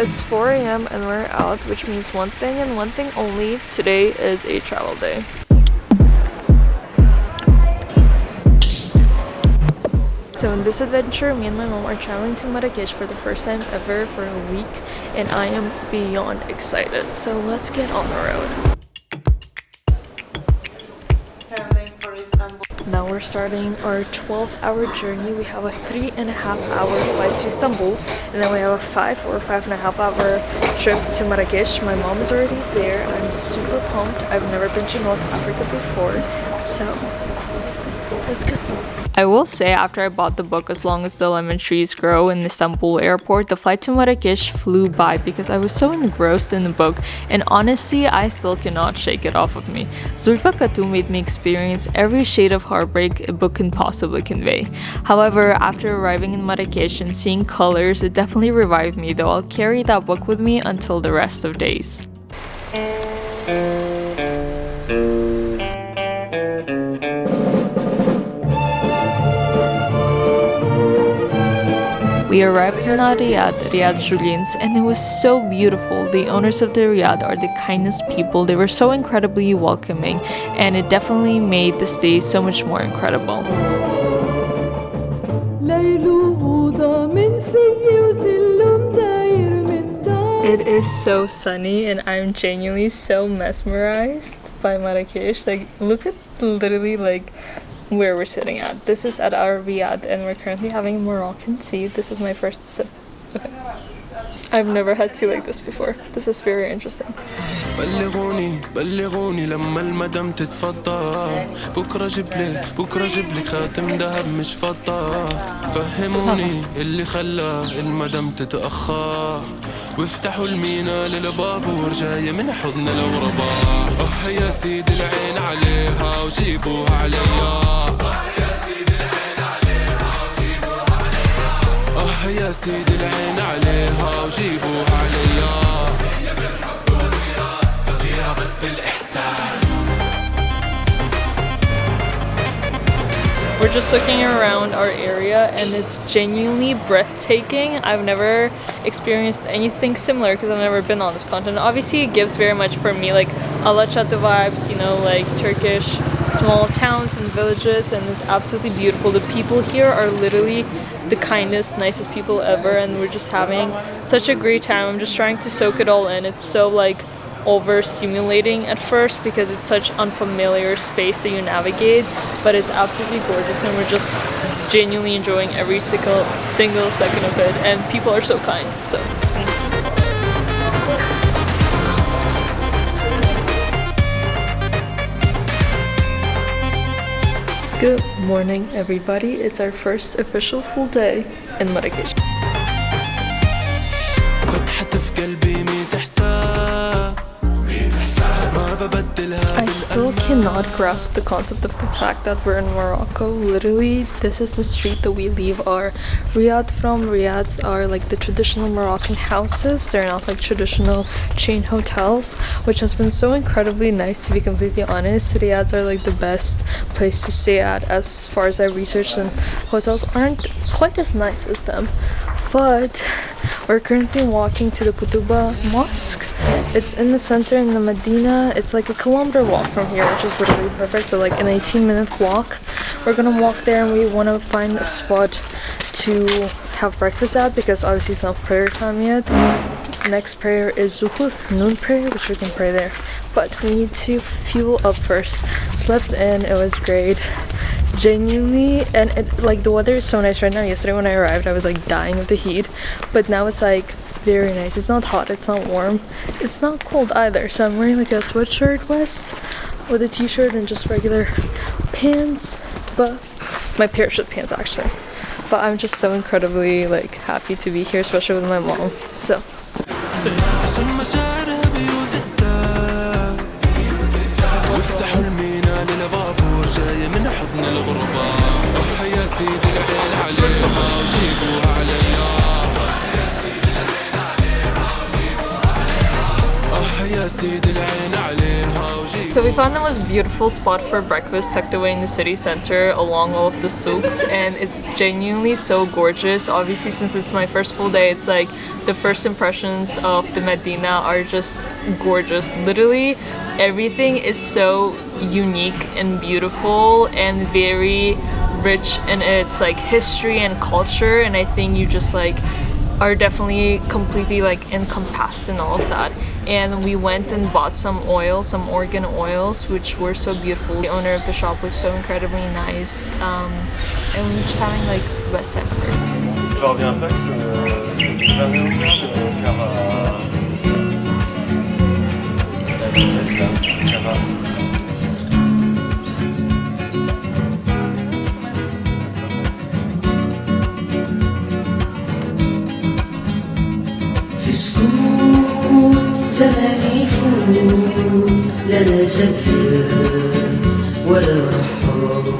It's 4 a.m. and we're out, which means one thing and one thing only. Today is a travel day. So in this adventure, me and my mom are traveling to Marrakesh for the first time ever for a week, and I am beyond excited. So let's get on the road. Now we're starting our 12-hour journey. We have a 3.5-hour flight to Istanbul, and then we have a 5 or 5.5-hour trip to Marrakesh. My mom is already there, and I'm super pumped. I've never been to North Africa before, so let's go. I will say, after I bought the book As Long as the Lemon Trees Grow in Istanbul airport, the flight to Marrakesh flew by because I was so engrossed in the book, and honestly, I still cannot shake it off of me. Zulfa Khatun made me experience every shade of heartbreak a book can possibly convey. However, after arriving in Marrakesh and seeing colors, it definitely revived me, though I'll carry that book with me until the rest of days. We arrived in Riyadh Julien's, and it was so beautiful. The owners of the Riyadh are the kindest people. They were so incredibly welcoming, and it definitely made the stay so much more incredible. It is so sunny, and I'm genuinely so mesmerized by Marrakesh. Like, look at literally like where we're sitting at. This is at our Riyadh, and we're currently having Moroccan tea. This is my first sip. Okay. I've never had tea like this before. This is very interesting. بلغوني لما المدام تتفضى بكره جبلك خاتم دهب مش فضة فهموني اللي خلى المدام تتأخر وافتحوا المينا للبابور جاية من حضن الغرباء يا سيدي العين عليها وجيبوها عليا يا سيدي العين عليها وجيبوها عليا يا سيدي العين عليها وجيبوها عليا بس بالإحساس. We're just looking around our area, and it's genuinely breathtaking. I've never experienced anything similar because I've never been on this continent. Obviously, it gives very much for me like Alaçatı vibes, you know, like Turkish small towns and villages, and it's absolutely beautiful. The people here are literally the kindest, nicest people ever, and we're just having such a great time. I'm just trying to soak it all in. It's so like overstimulating at first because it's such unfamiliar space that you navigate, but it's absolutely gorgeous, and we're just genuinely enjoying every single second of it, and people are so kind. So good morning, everybody. It's our first official full day in Marrakesh. I still cannot grasp the concept of the fact that we're in Morocco. Literally, this is the street that we leave our Riyadh from. Riyadhs are like the traditional Moroccan houses. They're not like traditional chain hotels, which has been so incredibly nice, to be completely honest. Riyadhs are like the best place to stay at as far as I researched, and hotels aren't quite as nice as them. But we're currently walking to the Kutuba Mosque. It's in the center in the Medina. It's like a kilometer walk from here, which is literally perfect. So like an 18-minute walk. We're gonna walk there, and we want to find a spot to have breakfast at because obviously it's not prayer time yet. Next prayer is Zuhur, noon prayer, which we can pray there. But we need to fuel up first. Slept in, it was great. Genuinely, and like the weather is so nice right now. Yesterday when I arrived, I was like dying of the heat, but now it's like very nice. It's not hot, it's not warm, it's not cold either. So I'm wearing like a sweatshirt vest with a t-shirt and just regular pants, but my parachute pants actually. But I'm just so incredibly like happy to be here, especially with my mom. So جاية من حضن الغرباء يا سيدي العين عليها وجيبوها عليا يا سيدي العين عليها وجيبوها So we found the most beautiful spot for breakfast tucked away in the city center along all of the souks, and it's genuinely so gorgeous. Obviously, since it's my first full day, it's like the first impressions of the Medina are just gorgeous. Literally everything is so unique and beautiful and very rich in its like history and culture, and I think you just like are definitely completely like encompassed in all of that. And we went and bought some oil, some organ oils, which were so beautiful. The owner of the shop was so incredibly nice, and we were just having like the best time ever.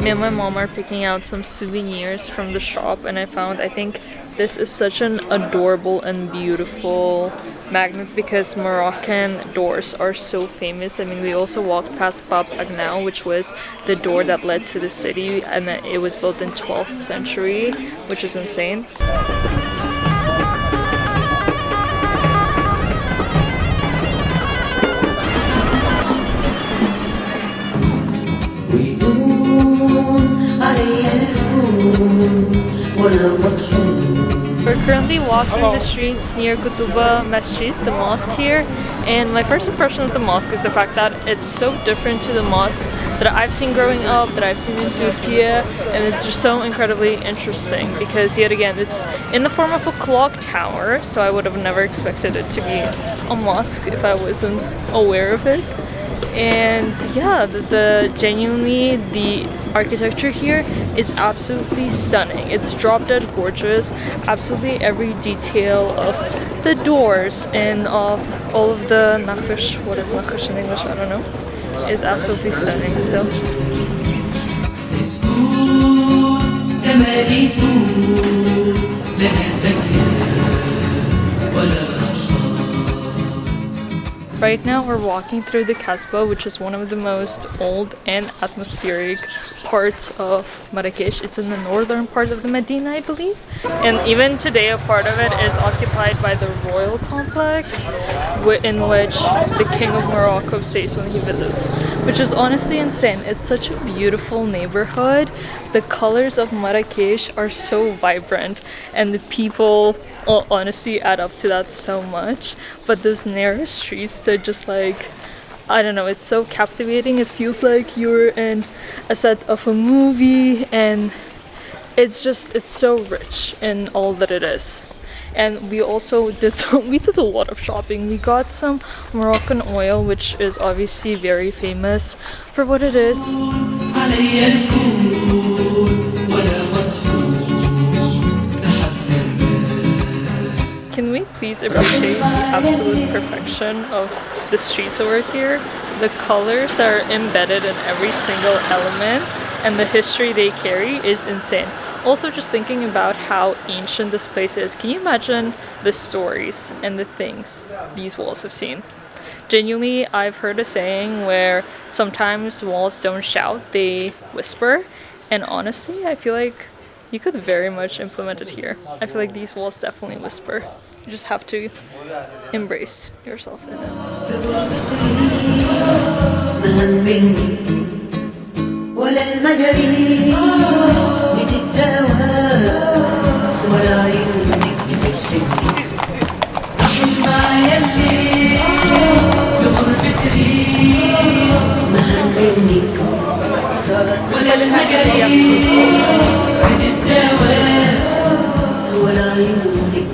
Me and my mom are picking out some souvenirs from the shop, and I think this is such an adorable and beautiful magnet because Moroccan doors are so famous. I mean, we also walked past Bab Agnau, which was the door that led to the city, and it was built in 12th century, which is insane. We're currently walking the streets near Kutuba Masjid, the mosque here, and my first impression of the mosque is the fact that it's so different to the mosques that I've seen growing up, that I've seen in Turkey, and it's just so incredibly interesting because yet again it's in the form of a clock tower, so I would have never expected it to be a mosque if I wasn't aware of it. And yeah, genuinely the architecture here is absolutely stunning. It's drop dead gorgeous. Absolutely every detail of the doors and of all of the naqsh, what is naqsh in English, I don't know, is absolutely stunning. So right now we're walking through the Kasbah, which is one of the most old and atmospheric parts of Marrakesh. It's in the northern part of the Medina, I believe. And even today a part of it is occupied by the royal complex in which the King of Morocco stays when he visits, which is honestly insane. It's such a beautiful neighborhood. The colors of Marrakesh are so vibrant and the people honestly add up to that so much. But those narrow streets, they're just like, I don't know, it's so captivating. It feels like you're in a set of a movie, and it's so rich in all that it is. And we also did a lot of shopping. We got some Moroccan oil, which is obviously very famous for what it is. Can we please appreciate the absolute perfection of the streets over here? The colors that are embedded in every single element and the history they carry is insane. Also, just thinking about how ancient this place is, can you imagine the stories and the things these walls have seen? Genuinely, I've heard a saying where sometimes walls don't shout, they whisper. And honestly, I feel like you could very much implement it here. I feel like these walls definitely whisper. You just have to embrace yourself in it.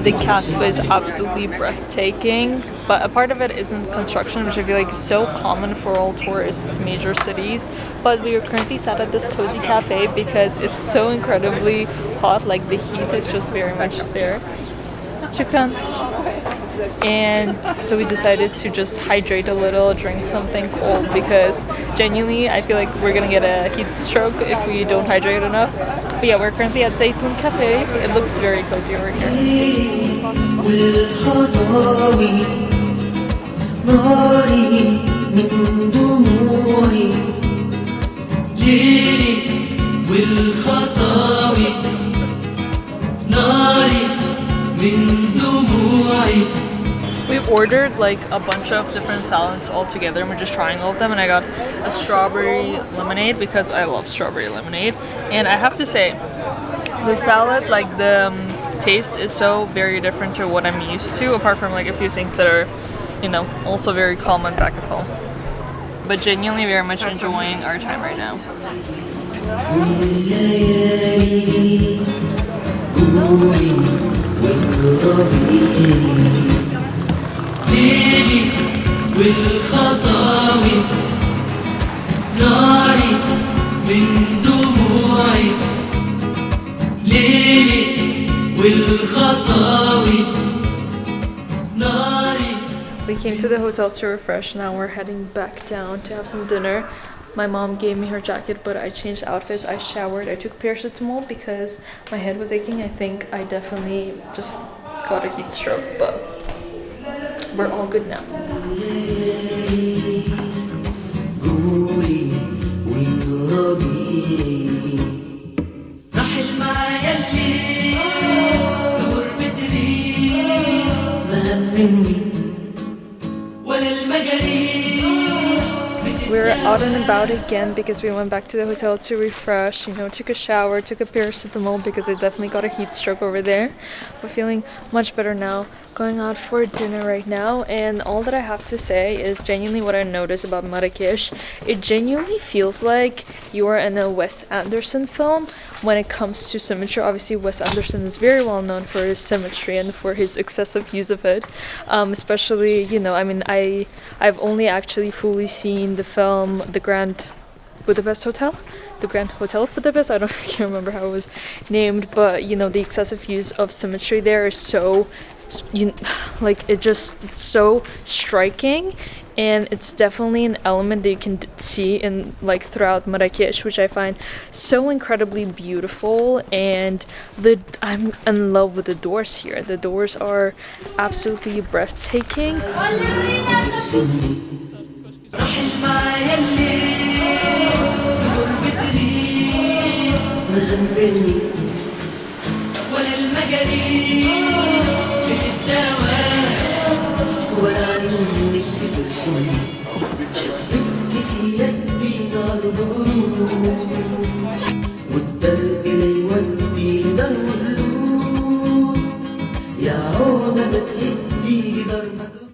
The Kasbah is absolutely breathtaking, but a part of it isn't construction, which I feel like is so common for all tourist major cities. But we are currently sat at this cozy cafe because it's so incredibly hot, like the heat is just very much there. Shukran. And so we decided to just hydrate a little, drink something cold, because genuinely I feel like we're gonna get a heat stroke if we don't hydrate enough. But yeah, we're currently at Zaytun Cafe. It looks very cozy over here. من دموعي ليلي والخطاوي ناري من دموعي. We ordered like a bunch of different salads all together and we're just trying all of them, and I got a strawberry lemonade because I love strawberry lemonade. And I have to say, the salad, like the taste is so very different to what I'm used to, apart from like a few things that are, you know, also very common back at home. But genuinely very much enjoying our time right now. ليلي والخطاوي ناري من دموعي ليلي والخطاوي ناري. We came to the hotel to refresh. Now we're heading back down to have some dinner. My mom gave me her jacket, but I changed outfits. I showered. I took paracetamol because my head was aching. I think I definitely just got a heat stroke, but we're all good now. We're out and about again because we went back to the hotel to refresh, you know, took a shower, took a paracetamol because I definitely got a heat stroke over there. We're feeling much better now. Going out for dinner right now, and all that I have to say is genuinely what I noticed about Marrakesh. It genuinely feels like you are in a Wes Anderson film when it comes to symmetry. Obviously, Wes Anderson is very well known for his symmetry and for his excessive use of it. Especially, you know, I mean, I've only actually fully seen the film The Grand Budapest Hotel. The Grand Hotel of Budapest, I can't remember how it was named, but you know, the excessive use of symmetry there is so, like, it's so striking, and it's definitely an element that you can see in like throughout Marrakesh, which I find so incredibly beautiful. And I'm in love with the doors here. The doors are absolutely breathtaking.